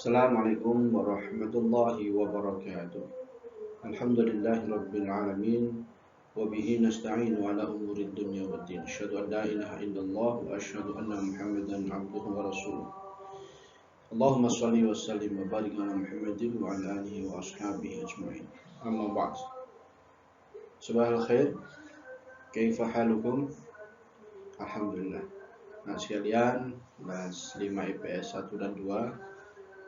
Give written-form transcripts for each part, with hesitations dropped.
Assalamualaikum warahmatullahi wabarakatuh. Alhamdulillahi rabbil alamin wa bihi nasta'inu ala umuri dunya waddin. Asyhadu an la ilaha illallah wa asyhadu anna Muhammadan abduhu wa rasuluh. Allahumma shalli wa sallim wa barik ala Muhammadin wa ala alihi wa ashabihi ajma'in. Amma ba'd. Subhanal khair. Kaifa halukum? Alhamdulillah. Nah, sekalian, kelas 5 IPS 1 dan 2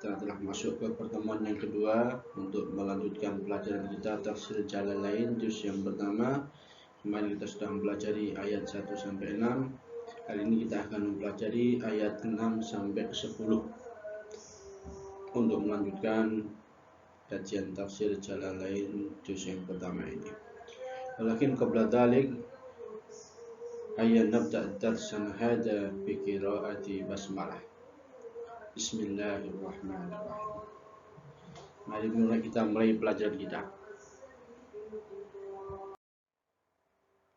telah masuk ke pertemuan yang kedua untuk melanjutkan pelajaran kita tafsir Jalalain juz yang pertama. Kemarin kita sudah mempelajari ayat 1 sampai 6. Kali ini kita akan mempelajari ayat 6 sampai 10 untuk melanjutkan kajian tafsir Jalalain juz yang pertama ini. Walakin qabla dzalik ayat nabda darsan hada bi qiraati basmalah. Bismillahirrahmanirrahim. Mari kita mulai pelajaran kita.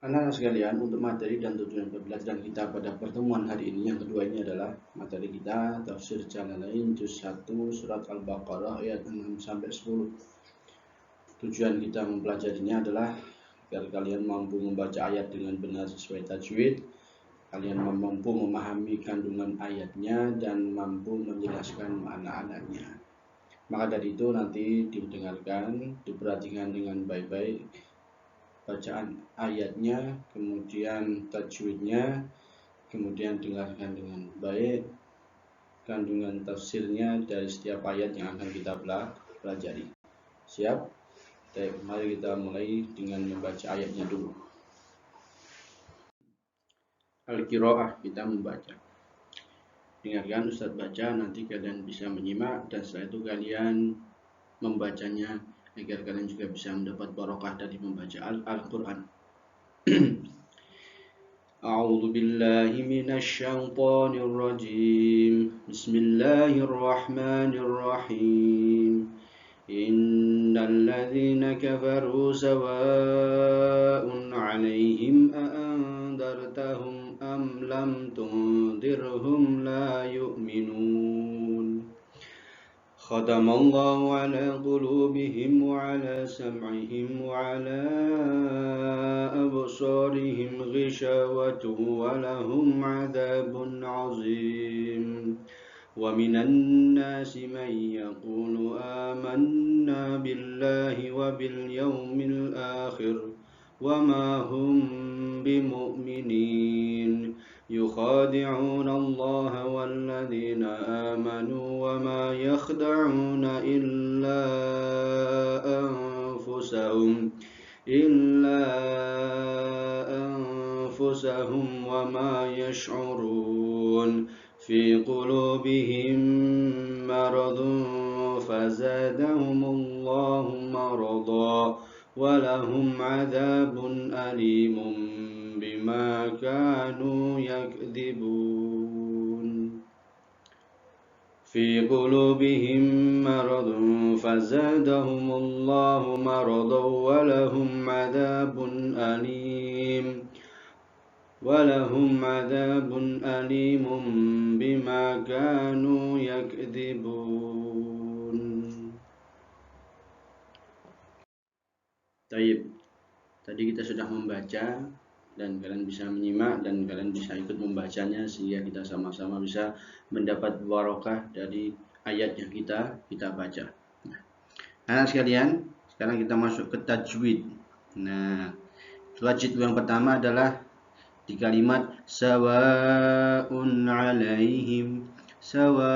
Anak-anak sekalian, untuk materi dan tujuan pembelajaran kita pada pertemuan hari ini yang kedua ini adalah materi kita tafsir Jalalain juz 1 surat Al-Baqarah ayat 6 sampai 10. Tujuan kita mempelajarinya adalah agar kalian mampu membaca ayat dengan benar sesuai tajwid, kalian mampu memahami kandungan ayatnya dan mampu menjelaskan makna-maknanya. Maka dari itu nanti didengarkan, diperhatikan dengan baik-baik bacaan ayatnya, kemudian tajwidnya, kemudian dengarkan dengan baik kandungan tafsirnya dari setiap ayat yang akan kita pelajari. Siap? Baik, mari kita mulai dengan membaca ayatnya dulu. Al-Qiraah, kita membaca. Dengarkan Ustaz baca, nanti kalian bisa menyimak dan setelah itu kalian membacanya agar kalian juga bisa mendapat barokah dari membaca Al-Quran. A'udzu billahi minasy syaithanir rajim. Bismillahirrahmanirrahim. Innal ladzina kafaru sawa'un 'alaihim a'andartahum am lam tundirhum la yu'minun. Khatamallahu 'ala qulubihim wa 'ala sam'ihim wa 'ala absarihim ghishawatun wa lahum 'adzabun 'adzim. Wa minan nasi man yaqulu amanna billahi wa bil yawmil akhir wa ma hum bimu'minin. يخادعون الله والذين آمنوا وما يخدعون إلا أنفسهم وما يشعرون في قلوبهم مرض فزادهم الله مرضا ولهم عذاب أليم بما كانوا يكذبون. في قلوبهم مرض فزادهم الله مرضا ولهم عذاب أليم بما كانوا يكذبون. Taib. Tadi kita sudah membaca dan kalian bisa menyimak dan kalian bisa ikut membacanya sehingga kita sama-sama bisa mendapat barokah dari ayat yang kita baca. Nah, anak sekalian, sekarang kita masuk ke tajwid. Nah, tajwid yang pertama adalah di kalimat sawa'un 'alaihim. Sawa,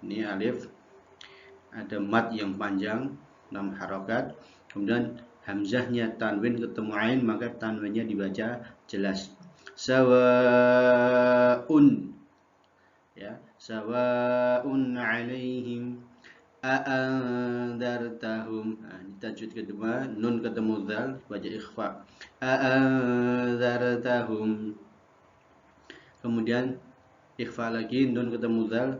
ini alif, ada mad yang panjang 6 harokat, kemudian hamzahnya tanwin ketemu ain, maka tanwinnya dibaca jelas. Sawa'un, ya, sawa'un 'alaihim a'andartahum. Nah, di tajwid kedua nun ketemu dzal baca ikhfa. A'andartahum. Kemudian ikhfa lagi, nun ketemu dzal,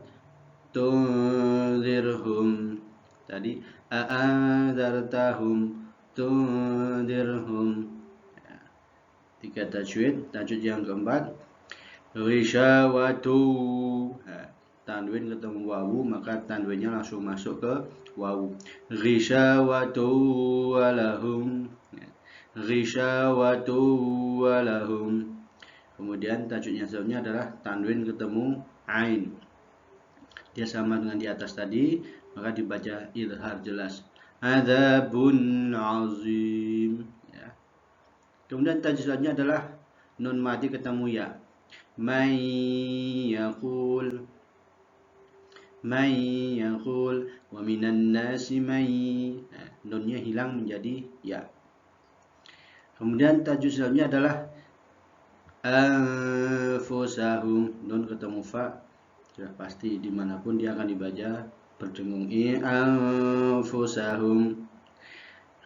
tunzirhum. Tadi a'andartahum tundirhum. Ya. 3 tajwid. Tajwid yang keempat, Rishawatu. Nah, tanwin ketemu wawu, maka tanwinnya langsung masuk ke wawu. Ghisyawatu walahum, ghisyawatu walahum. Kemudian tajwidnya selanjutnya adalah tanwin ketemu ain. Dia sama dengan di atas tadi, maka dibaca izhar jelas. Adzabun azim. Ya. Kemudian tajwid selanjutnya adalah nun mati ketemu ya. May yaqul, may yaqul, wa minan nasi may. Nunnya hilang menjadi ya. Kemudian tajwid selanjutnya adalah anfusahum, nun ketemu fa, sudah pasti dimanapun dia akan dibaca berdengung anfusahum.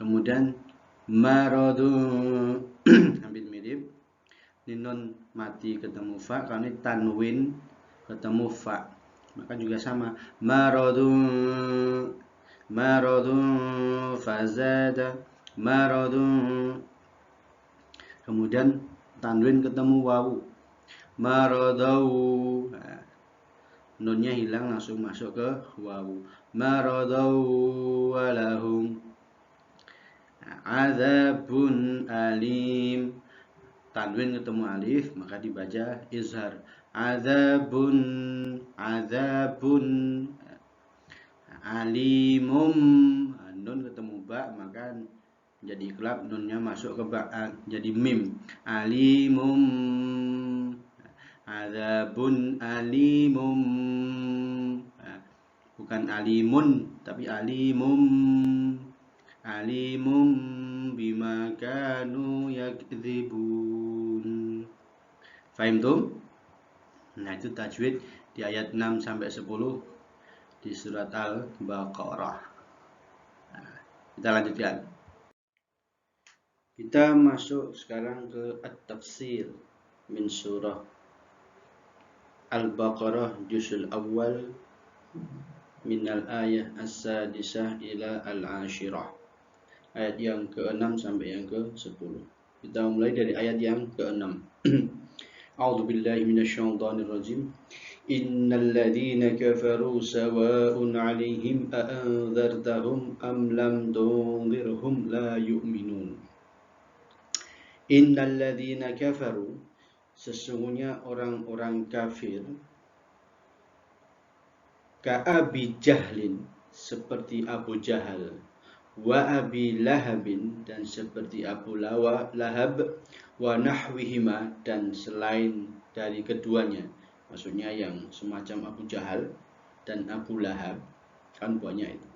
Kemudian maradun hampir mirip, ini nun mati ketemu fa, karena ini tanwin ketemu fa, maka juga sama, maradun, maradun fazada, maradun. Kemudian tanwin ketemu wawu, maradau, nunnya hilang langsung masuk ke wawu, maradau walahum. Adzabun alim, tanwin ketemu alif, maka dibaca izhar, adzabun, adzabun. Alimum, nun ketemu ba, maka jadi iklab, nunnya masuk ke ba, jadi mim, alimum, adzabun alimum, bukan alimun tapi alimum, alimum bima kanu yakdzibun. Fahimtum? Nah, itu tajwid di ayat 6 sampai 10 di surat Al-Baqarah. Nah, kita lanjutkan. Kita masuk sekarang ke at-tafsir min surah Al-Baqarah juzul awal min al-ayah as-sadisah ila al-ashirah. Ayat yang ke-6 sampai yang ke-10. Kita mulai dari ayat yang ke-6. A'udzu billahi minasyaitonir rajim. Innal ladzina kafaru sawa'un 'alaihim a anzartahum am lam tunzirhum la yu'minun. Innal ladzina kafaru, sesungguhnya orang-orang kafir, ka'abi jahlin, seperti Abu Jahal, wa abi lahabin, dan seperti Abu Lahab, wa nahwihima, dan selain dari keduanya, maksudnya yang semacam Abu Jahal dan Abu Lahab, kan banyak itu.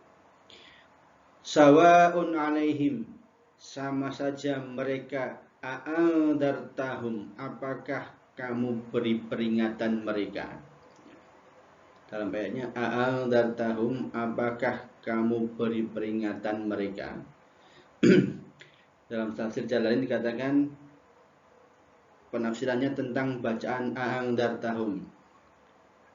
Sawa'un alaihim, sama saja mereka, a'andartahum, apakah kamu beri peringatan mereka. Dalam ayatnya a'andartahum, apakah kamu beri peringatan mereka. Dalam tafsir Jalalain dikatakan penafsirannya tentang bacaan a'andartahum.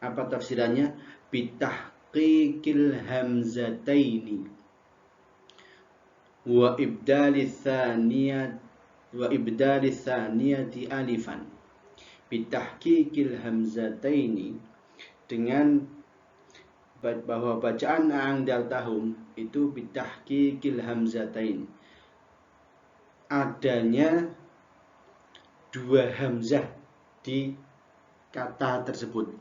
Apa tafsirannya? Bitahqiqil hamzataini wa ibdalis tsaniyati alifan. Bitahqiqil hamzataini, dengan bahwa bacaan a'andartahum itu bitahqiqil hamzatain, adanya dua hamzah di kata tersebut.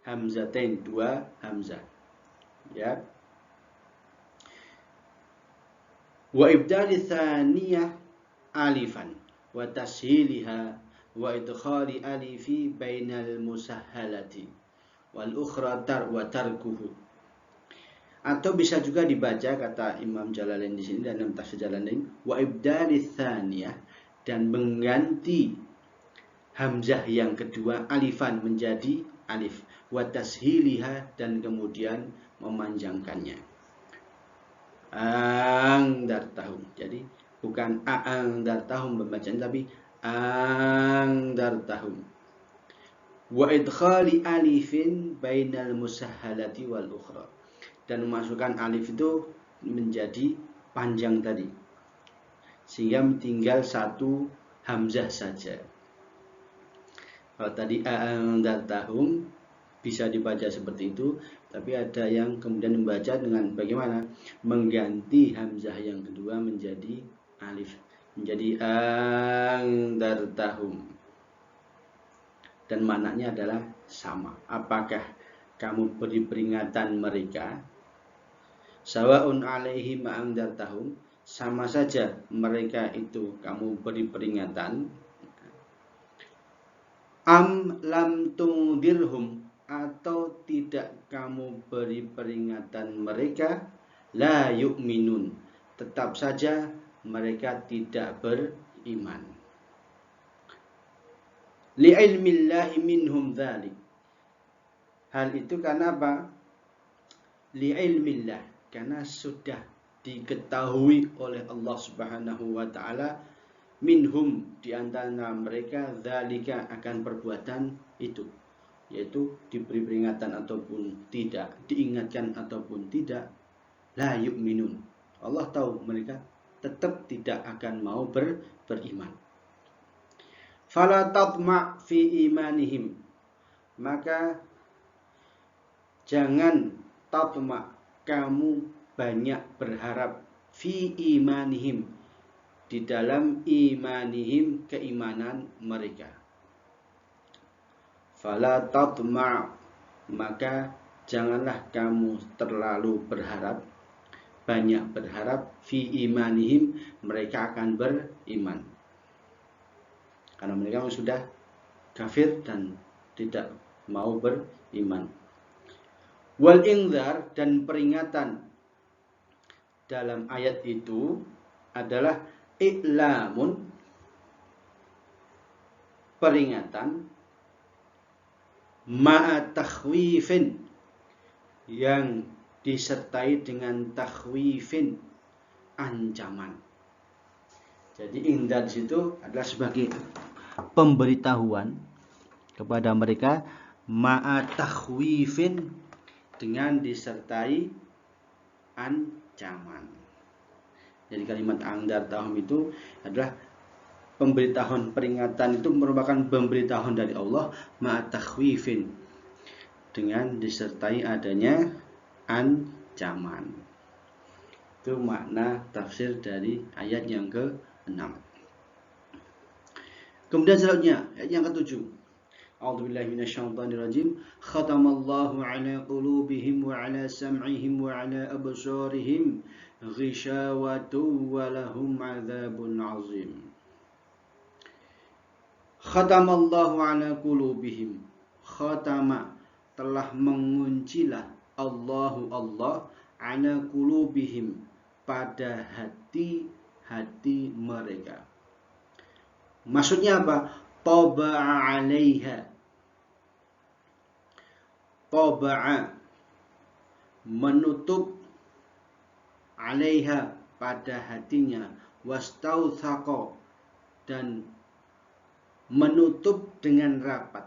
Hamzatain, dua hamzah, ya. Wa ibdali tsaniyah alifan wa tashiliha wa idkhali alifi bainal musahhalati wal ukhra wa tarkuhu. Atau bisa juga dibaca, kata Imam Jalalain di sini dan dalam tafsir Jalalain, wa ibdali tsaniyah, dan mengganti hamzah yang kedua alifan menjadi alif, wa tashiliha, dan kemudian memanjangkannya. Andartahum, jadi bukan a'andartahum pembacaan, tapi andartahum. Wa idkhali alifin bainal musahhalati wal ukhra, dan memasukkan alif itu menjadi panjang tadi, sehingga tinggal satu hamzah saja. Kalau tadi anzartahum bisa dibaca seperti itu, tapi ada yang kemudian membaca dengan bagaimana? Mengganti hamzah yang kedua menjadi alif, menjadi anzartahum. Dan maknanya adalah sama. Apakah kamu beri peringatan mereka? Sawaun alaihim anzartahum, sama saja mereka itu kamu beri peringatan. Am lam tungdirhum, atau tidak kamu beri peringatan mereka, la yu'minun, tetap saja mereka tidak beriman. Li'ilmillahi minhum dzalik. Hal itu karena apa? Li'ilmillah, karena sudah diketahui oleh Allah Subhanahu wa taala, minhum, di antara mereka, dzalika, akan perbuatan itu, yaitu diberi peringatan ataupun tidak, diingatkan ataupun tidak, la yu'minun, Allah tahu mereka tetap tidak akan mau beriman. Fala tatma' fi imanihim, maka jangan tatma', kamu banyak berharap, fi imanihim, di dalam imanihim, keimanan mereka. Fala tatma', maka janganlah kamu terlalu berharap, banyak berharap, fi imanihim, mereka akan beriman, karena mereka sudah kafir dan tidak mau beriman. Wal inzar, dan peringatan dalam ayat itu adalah i'lamun, peringatan, ma'a takhwifin, yang disertai dengan takhwifin, ancaman. Jadi inzar di situ adalah sebagai pemberitahuan kepada mereka, ma'a takhwifin, dengan disertai ancaman. Jadi kalimat anzartahum itu adalah pemberitahuan, peringatan itu merupakan pemberitahuan dari Allah, ma'a takhwifin, dengan disertai adanya ancaman. Itu makna tafsir dari ayat yang ke-6. Kemudian selanjutnya ayat yang ke-7. A'udzubillahi minasyaitonirrajim. Khatamallahu ala qulubihim wa ala sam'ihim wa ala absarihim ghishawatu wa lahum 'adzabun 'azim. Khatamallahu ala qulubihim. Khatama, telah menguncilah, Allahu, Allah, ala qulubihim, pada hati-hati mereka. Maksudnya apa? Taba'a 'alaiha. Taba'a, menutup, 'alaiha, pada hatinya, wastauthaqa, dan menutup dengan rapat.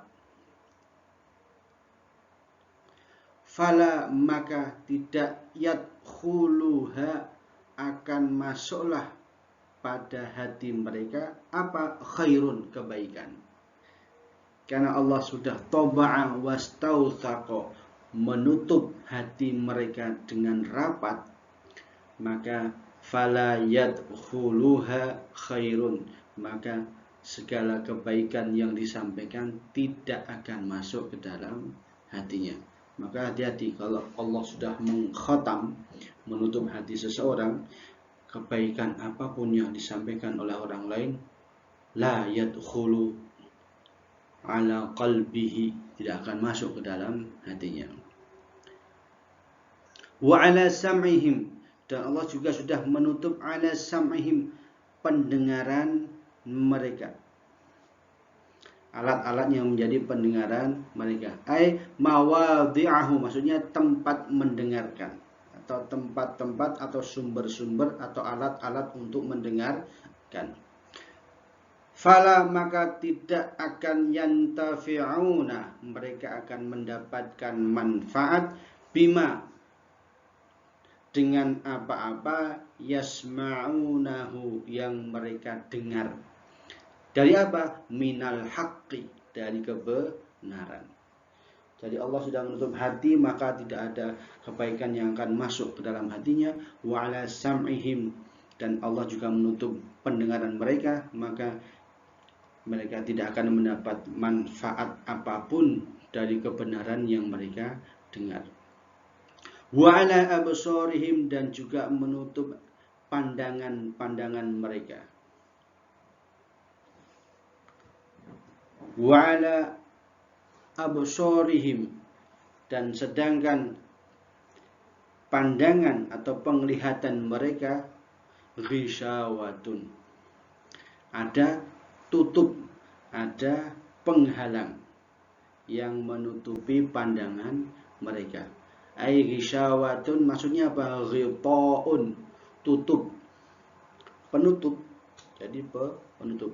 Fala, maka tidak, yadkhuluha, akan masuklah pada hati mereka apa? Khairun, kebaikan. Karena Allah sudah taba'a wastauthaqa, menutup hati mereka dengan rapat, maka fala yadkhuluha khairun, maka segala kebaikan yang disampaikan tidak akan masuk ke dalam hatinya. Maka hati-hati, kalau Allah sudah mengkhatam, menutup hati seseorang, kebaikan apapun yang disampaikan oleh orang lain, la yadkhulu ala qalbihi, tidak akan masuk ke dalam hatinya. Wa ala sam'ihim, dan Allah juga sudah menutup ala sam'ihim, pendengaran mereka, alat-alat yang menjadi pendengaran mereka. Ai mawadhi'ahu, maksudnya tempat mendengarkan, atau tempat-tempat atau sumber-sumber atau alat-alat untuk mendengarkan. Fala, maka tidak akan yantafi'una, mereka akan mendapatkan manfaat, bima, dengan apa-apa, yasma'unahu, yang mereka dengar. Dari apa? Minal haqqi, dari kebenaran. Jadi Allah sudah menutup hati, maka tidak ada kebaikan yang akan masuk ke dalam hatinya. Wa ala sam'ihim, dan Allah juga menutup pendengaran mereka, maka mereka tidak akan mendapat manfaat apapun dari kebenaran yang mereka dengar. Wa ala absarihim, dan juga menutup pandangan-pandangan mereka. Wa ala absarihim, dan sedangkan pandangan atau penglihatan mereka ghisyawatun, ada tutup, ada penghalang yang menutupi pandangan mereka. Ai ghisyawatun maksudnya apa? Ghitaun, tutup, penutup. Jadi penutup.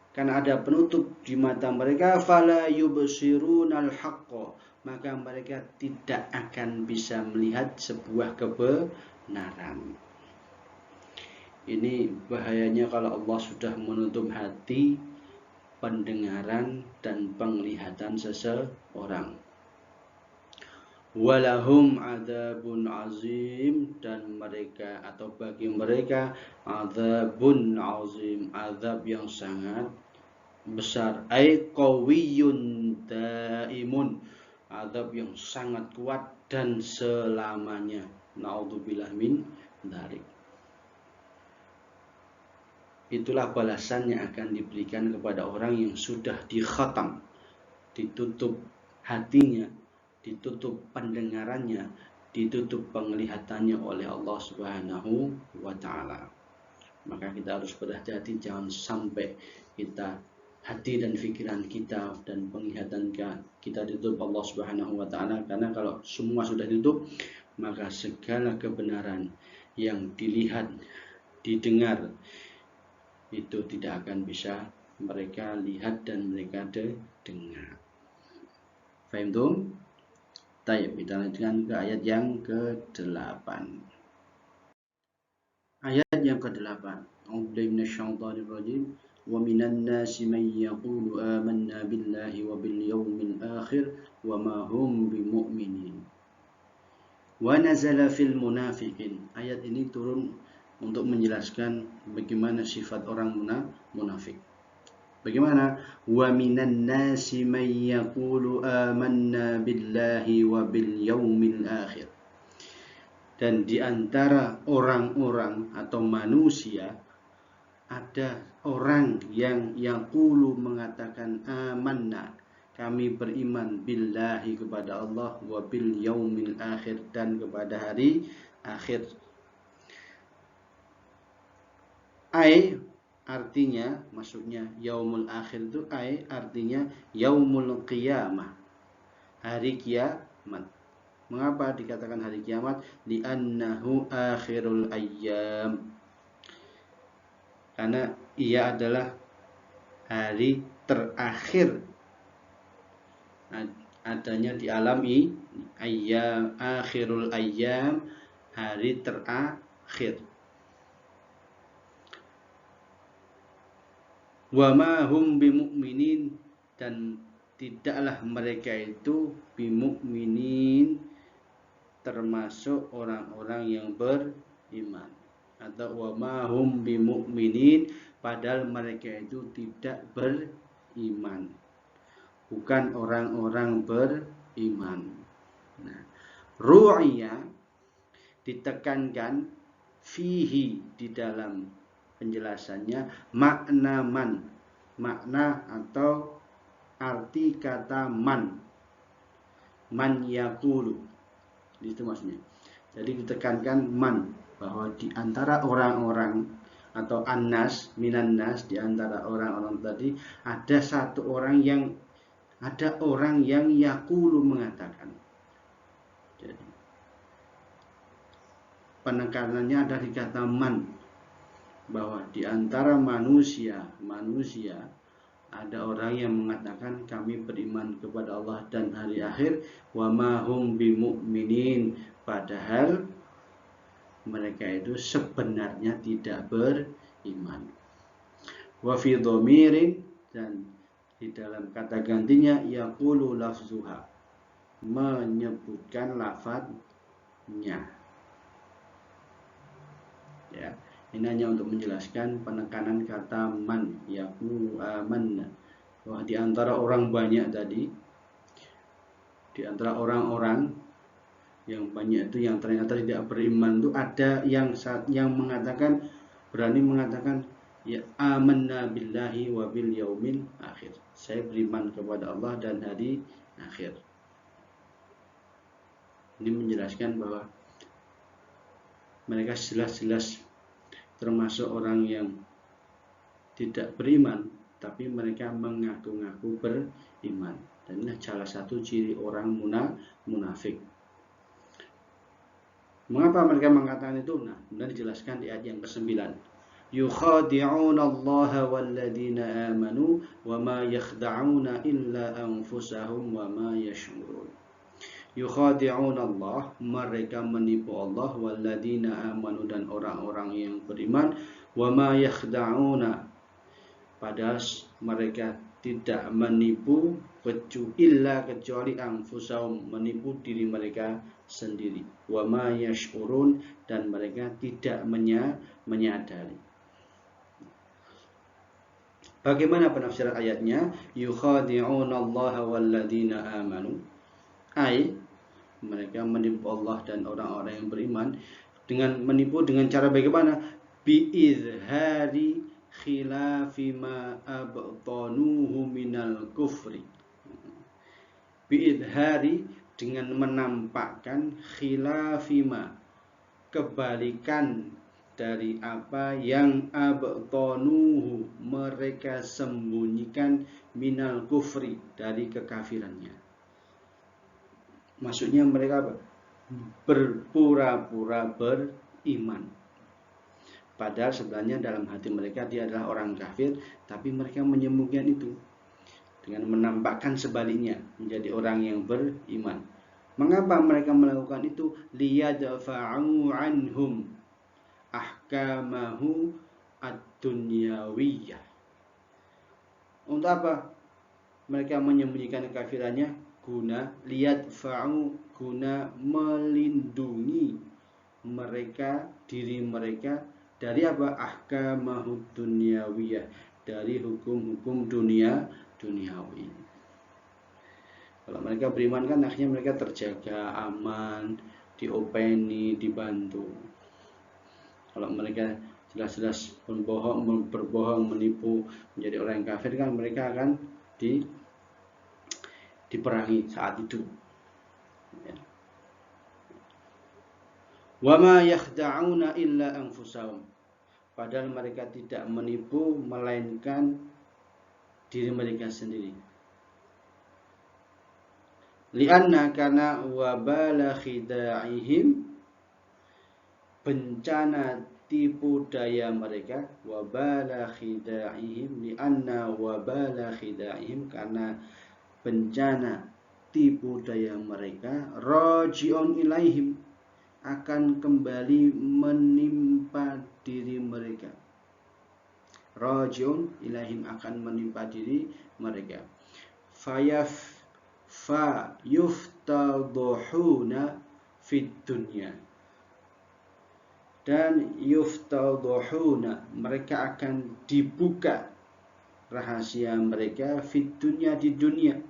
Karena ada penutup di mata mereka, fala yubsirunal haqqa, maka mereka tidak akan bisa melihat sebuah kebenaran. Ini bahayanya kalau Allah sudah menutup hati, pendengaran dan penglihatan seseorang. Walahum adzabun azim, dan mereka atau bagi mereka adzabun azim, azab yang sangat besar. Ai qawiyyun daimun, azab yang sangat kuat dan selamanya. Naudzubillah min dzalik. Itulah balasan yang akan diberikan kepada orang yang sudah dikhatam, ditutup hatinya, ditutup pendengarannya, ditutup penglihatannya oleh Allah Subhanahu wa taala. Maka kita harus berhati-hati, jangan sampai kita hati dan pikiran kita dan penglihatan kita ditutup Allah Subhanahu wa taala, karena kalau semua sudah ditutup, maka segala kebenaran yang dilihat, didengar itu tidak akan bisa mereka lihat dan mereka dengar. Faham tuh? Baik, kita lanjutkan ke ayat yang ke-8. Ayat yang ke-8. A'udzubillahi minasyaitonir rajim. Wa minan nasi man yaqulu amanna billahi wa bil yawmil akhir wa ma hum bimu'minin. Wa nazala fil munafiqin. Ayat ini turun untuk menjelaskan bagaimana sifat orang munafik. Bagaimana? Wa minan nasi man yaqulu amanna billahi wa bil yaumil akhir. Dan di antara orang-orang atau manusia ada orang yang yaqulu mengatakan amanna, kami beriman billahi kepada Allah, wa bil yaumil akhir, dan kepada hari akhir. Ai artinya, maksudnya yaumul akhir itu artinya yaumul qiyamah, hari kiamat. Mengapa dikatakan hari kiamat? Li'annahu akhirul ayyam, karena ia adalah hari terakhir adanya di alam ini. Ayyam, akhirul ayyam, hari terakhir. Wa ma hum bimu'minin, dan tidaklah mereka itu bimu'minin, termasuk orang-orang yang beriman. Atau wa ma hum bimu'minin, padahal mereka itu tidak beriman, bukan orang-orang beriman. Nah, ru'ya ditekankan fihi, di dalam penjelasannya, makna man, makna atau arti kata man yaqulu, itu maksudnya. Jadi ditekankan man, bahwa di antara orang-orang atau annas, minan nas, di antara orang-orang tadi ada orang yang yaqulu mengatakan. Jadi penekanannya ada di kata man, bahwa di antara manusia ada orang yang mengatakan kami beriman kepada Allah dan hari akhir, wa ma hum bimu'minin, padahal mereka itu sebenarnya tidak beriman. Wa fi dhamirin, dan Di dalam kata gantinya yaqulu lafzuha, menyebutkan lafadznya. Ya, ini hanya untuk menjelaskan penekanan kata man, yaqulu amanna. Wah, di antara orang banyak tadi, di antara orang-orang yang banyak itu yang ternyata tidak beriman itu ada yang mengatakan, berani mengatakan ya amanna billahi wa bil yaumil akhir. Saya beriman kepada Allah dan hari akhir. Ini menjelaskan bahwa mereka jelas-jelas termasuk orang yang tidak beriman, tapi mereka mengaku-ngaku beriman. Dan ini salah satu ciri orang munafik. Mengapa mereka mengatakan itu? Nah, kemudian dijelaskan di ayat yang ke-9. Yukhadi'una Allah walladzina amanu wa ma yakhda'una illa anfusahum wa ma yash'urun. Yukhadi'una Allah, mereka menipu Allah, walladzina amanu, dan orang-orang yang beriman, wa ma yakhda'una, padahal mereka tidak menipu kecuali anfusahum, menipu diri mereka sendiri, wa ma yash'urun, dan mereka tidak menyadari. Bagaimana penafsiran ayatnya? Yukhadi'una Allah walladzina amanu, mereka menipu Allah dan orang-orang yang beriman. Dengan menipu dengan cara bagaimana? Bi'idhari khilafi ma abtanuhu minal kufri. Bi'idhari, dengan menampakkan, khilafi ma, kebalikan dari apa yang abtanuhu, mereka sembunyikan, minal kufri, dari kekafirannya. Maksudnya mereka apa? Berpura-pura beriman, padahal sebenarnya dalam hati mereka dia adalah orang kafir, tapi mereka menyembunyikan itu dengan menampakkan sebaliknya, menjadi orang yang beriman. Mengapa mereka melakukan itu? Liyadfa'u anhum ahkamahu ad-dunyawiyah. Untuk apa mereka menyembunyikan kekafirannya? Guna liyadfa'u, guna melindungi mereka, diri mereka, dari apa? Ahkamahud dunyawiyah, dari hukum-hukum duniawi. Kalau mereka beriman kan akhirnya mereka terjaga, aman, diopeni, dibantu. Kalau mereka jelas-jelas berbohong, menipu, menjadi orang yang kafir, kan mereka akan diperangi saat itu. Wa ma yakhda'una illa anfusahum, padahal mereka tidak menipu melainkan diri mereka sendiri. Lianna, kana wabala khida'ihim, bencana tipu daya mereka, wabala khida'ihim, lianna wabala khida'ihim, karena bencana tipu daya mereka, raji'un ilaihim, akan kembali menimpa diri mereka. Raji'un ilaihim, akan menimpa diri mereka. Yuftadhuhuna fid dunya, dan yuftadhuhuna, mereka akan dibuka rahasia mereka, fid dunya, di dunia.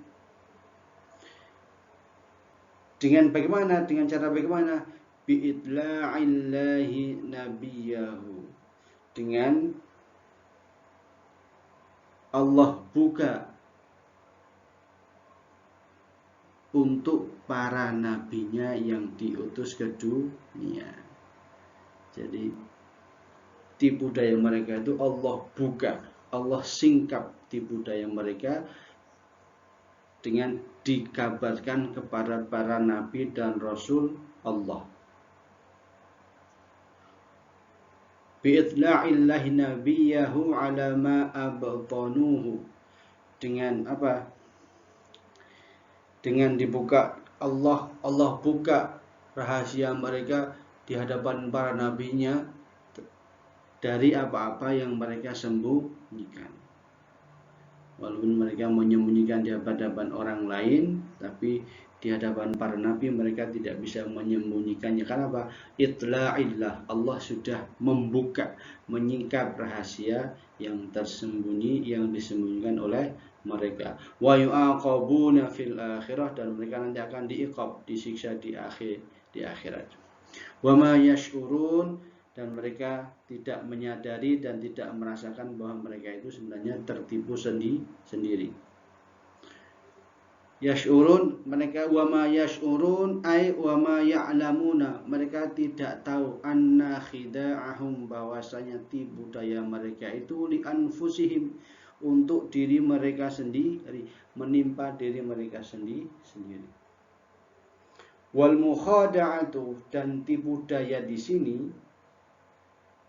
Dengan bagaimana? Dengan cara bagaimana? Bi'idla'illahi nabiyahu, dengan Allah buka untuk para nabinya yang diutus ke dunia. Jadi tipu daya mereka itu Allah buka, Allah singkap tipu daya mereka dengan dikabarkan kepada para nabi dan rasul Allah. Bi'idla'illahi nabiyahu ala ma abtanuhu, dengan apa? Dengan dibuka Allah buka rahasia mereka di hadapan para nabinya dari apa-apa yang mereka sembunyikan. Walaupun mereka menyembunyikan di hadapan orang lain, tapi di hadapan para nabi mereka tidak bisa menyembunyikannya. Karena apa? Itla'illah, Allah sudah membuka, menyingkap rahasia yang tersembunyi, yang disembunyikan oleh mereka. Wa yu'aqabuna fil akhirah, dan mereka nanti akan diiqab, disiksa di akhirat. Wa ma yash'urun, dan mereka tidak menyadari dan tidak merasakan bahwa mereka itu sebenarnya tertipu sendiri. Yash'urun, mereka wama yash'urun ay wama ya'lamuna, mereka tidak tahu anna khida'ahum, bahwasanya tipu daya mereka itu li anfusihim, untuk diri mereka sendiri, menimpa diri mereka sendiri. Wal mukhada'atu, dan tipu daya di sini,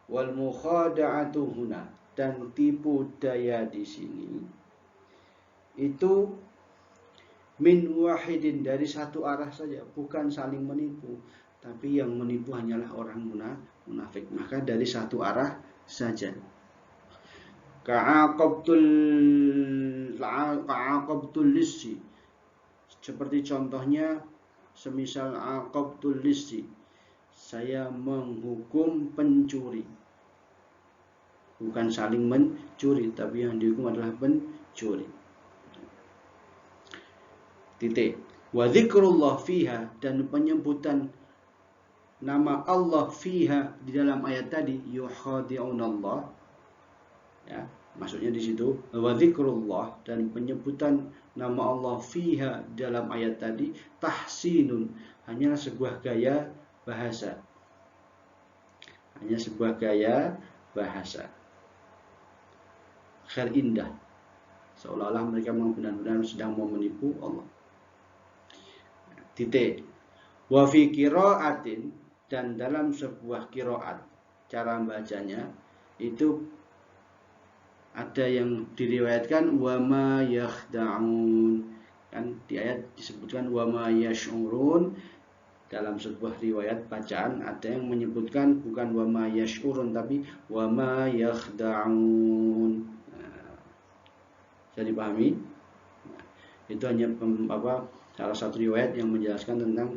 wal mukhada'atu huna, dan tipu daya di sini itu min wahidin, dari satu arah saja, bukan saling menipu, tapi yang menipu hanyalah orang munafik, maka dari satu arah saja. Ka'aqabtul lissi, seperti contohnya semisal aqabtul lissi, saya menghukum pencuri, bukan saling mencuri, tapi yang dihukum adalah pencuri. Titik. Wa dzikrullah fiha, dan penyebutan nama Allah fiha di dalam ayat tadi, yukhadi'unallah, ya, maksudnya di situ wa dzikrullah, dan penyebutan nama Allah fiha dalam ayat tadi, tahsinun, hanyalah sebuah gaya bahasa, khair indah, seolah-olah mereka memang benar-benar sedang mau menipu Allah. Titik. Wa fi qiraatin, dan dalam sebuah qiraat, cara bacanya itu ada yang diriwayatkan wa ma yakhda'un, kan di ayat disebutkan wa ma yash'urun. Dalam sebuah riwayat bacaan ada yang menyebutkan bukan wa ma yash'urun, tapi wa ma yakhda'un. Bisa dipahami? Itu hanya salah satu riwayat yang menjelaskan tentang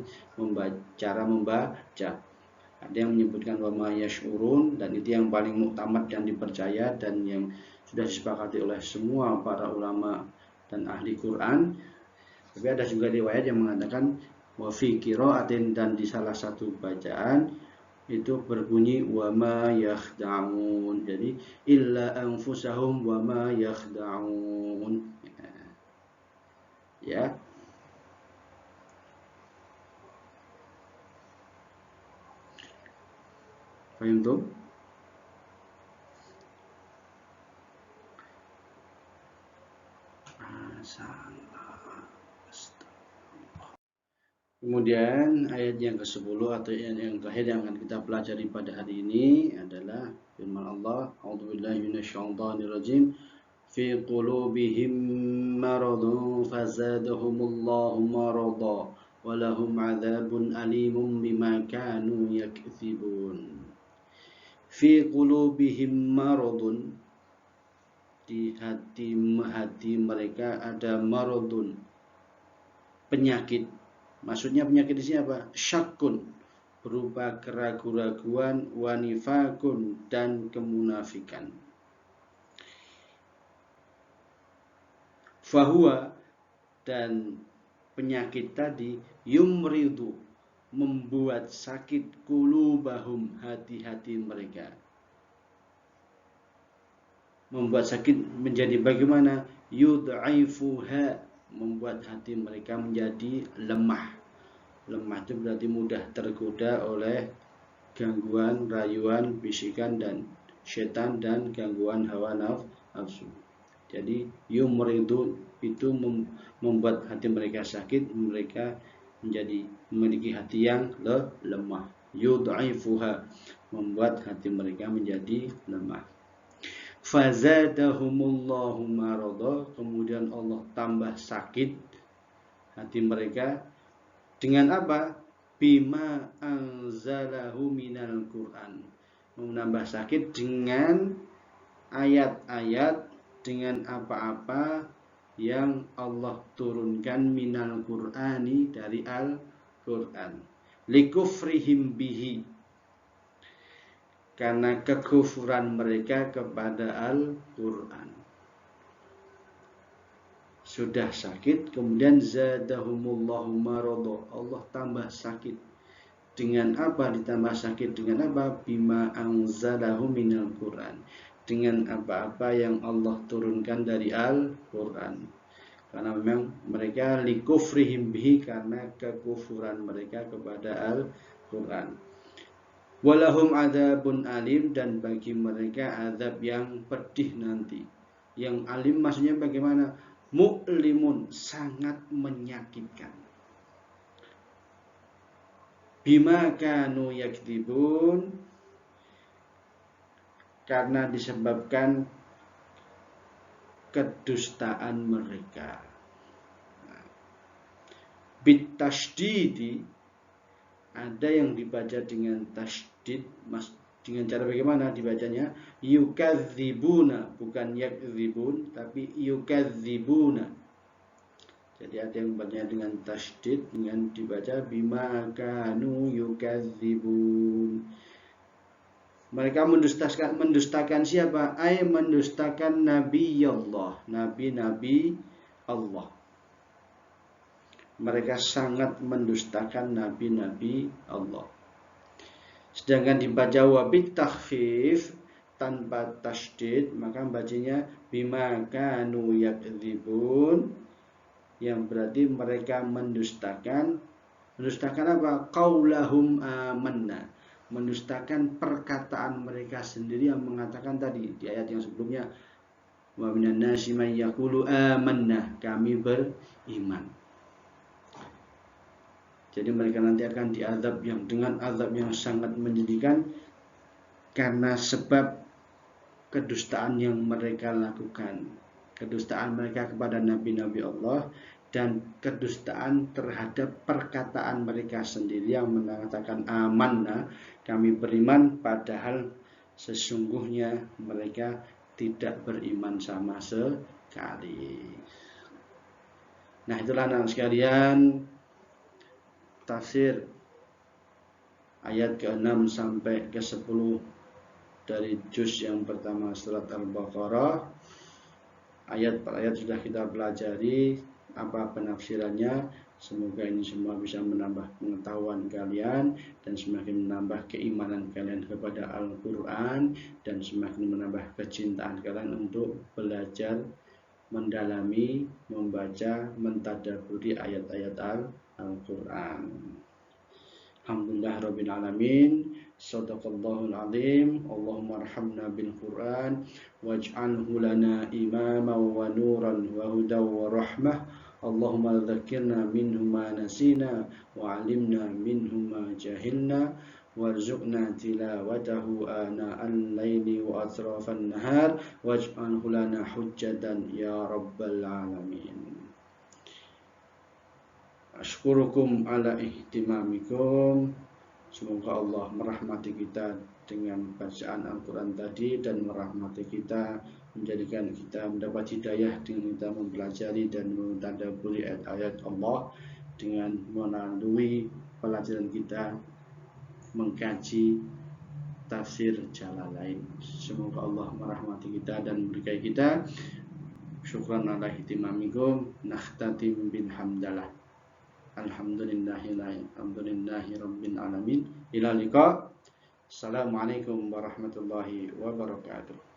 cara membaca. Ada yang menyebutkan wa ma yash'urun, dan itu yang paling muktamad dan dipercaya dan yang sudah disepakati oleh semua para ulama dan ahli Quran. Tapi ada juga riwayat yang mengatakan wa fi qiraatin, dan di salah satu bacaan itu berbunyi wa ma yakhda'un. Jadi illa anfusahum wa ma yakhda'un. Ya. Paham tuh? Kemudian ayat yang ke-10 atau yang terakhir yang akan kita pelajari pada hari ini adalah firman Allah, a'udzubillahi minasyaitonirrajim, fi qulubihim maradun fazadahumullahu marada walahum adzabun alimun bima kanu yakdzibun. Fi qulubihim maradun, di hati mereka ada maradun, penyakit. Maksudnya penyakit di sini apa? Syakun, berupa keraguan-raguan, wanifakun, dan kemunafikan. Fahuwa, dan penyakit tadi, yumridu, membuat sakit, qulubahum, hati-hati mereka. Membuat sakit menjadi bagaimana? Yud'aifuha, membuat hati mereka menjadi lemah. Lemah itu berarti mudah tergoda oleh gangguan, rayuan, bisikan dan setan dan gangguan hawa nafsu. Jadi yumridu itu membuat hati mereka sakit, mereka menjadi memiliki hati yang lemah. Yud'aifuha, membuat hati mereka menjadi lemah. Fazadahumullahu marada, kemudian Allah tambah sakit hati mereka dengan apa? Bima anzalahu minal Qur'an, menambah sakit dengan ayat-ayat dengan apa-apa yang Allah turunkan minal Qur'ani dari Al-Qur'an. Likufrihim bihi, karena kekufuran mereka kepada Al-Qur'an. Sudah sakit, kemudian zadahumullahu maradha, Allah tambah sakit. Dengan apa ditambah sakit? Dengan apa? Bima anzalahu minal Qur'an, dengan apa-apa yang Allah turunkan dari Al-Qur'an. Karena memang mereka likufrihim bihi, karena kekufuran mereka kepada Al-Qur'an. Walahum adzabun alim, dan bagi mereka azab yang pedih nanti. Yang alim maksudnya bagaimana? Mu'limun, sangat menyakitkan. Bima kanu yakdzibun, karena disebabkan kedustaan mereka. Bit tasydidi, ada yang dibaca dengan tasydid, dengan cara bagaimana dibacanya? Yukadzibuna, bukan yakdzibun, tapi yukadzibuna. Jadi ada yang bacanya dengan tasydid, dengan dibaca bima kanu yukadzibun. Mereka mendustakan siapa? Ay mendustakan Nabi Allah, nabi-nabi Allah. Mereka sangat mendustakan nabi-nabi Allah. Sedangkan dibaca wabit takhfif tanpa tasydid, maka bacanya bima kanu yakdzibun, yang berarti mereka mendustakan apa? Qaulahum amanna, mendustakan perkataan mereka sendiri yang mengatakan tadi di ayat yang sebelumnya, wa minan nasi may yaqulu amanna, kami beriman. Jadi mereka nanti akan diazab dengan azab yang sangat menyedihkan karena sebab kedustaan yang mereka lakukan, kedustaan mereka kepada nabi-nabi Allah, dan kedustaan terhadap perkataan mereka sendiri yang mengatakan amanna, kami beriman, padahal sesungguhnya mereka tidak beriman sama sekali. Nah, itulah anak sekalian, tafsir ayat ke-6 sampai ke-10 dari juz yang pertama surat Al-Baqarah. Ayat per ayat sudah kita pelajari apa penafsirannya. Semoga ini semua bisa menambah pengetahuan kalian dan semakin menambah keimanan kalian kepada Al-Quran, dan semakin menambah kecintaan kalian untuk belajar, mendalami, membaca, mentadaburi ayat-ayat Al-Quran. Alhamdulillah Rabbil Alamin. Sadaqallahul Azim. Allahumma arhamna bil Quran waj'alhu lana imaman wa nuran wa hudan wa rahmah. Allahumma dzakirna minhu ma nasina wa 'allimna minhu ma jahilna warzuqna tilawatahu ana al-laili wa atrafan nahar waj'alhu lana hujjatan ya rabbal alamin. Asykurukum ala ihtimamikum. Semoga Allah merahmati kita dengan bacaan Al-Quran tadi, dan merahmati kita, menjadikan kita mendapat hidayah dengan kita mempelajari dan mentadabburi ayat-ayat Allah, dengan melalui pelajaran kita mengkaji tafsir Jalalain. Semoga Allah merahmati kita dan memberkahi kita. Syukran ala ihtimamikum. Nakhtatim bin hamdalah. Alhamdulillahi rabbil alamin. Ila liqa. Assalamualaikum warahmatullahi wabarakatuh.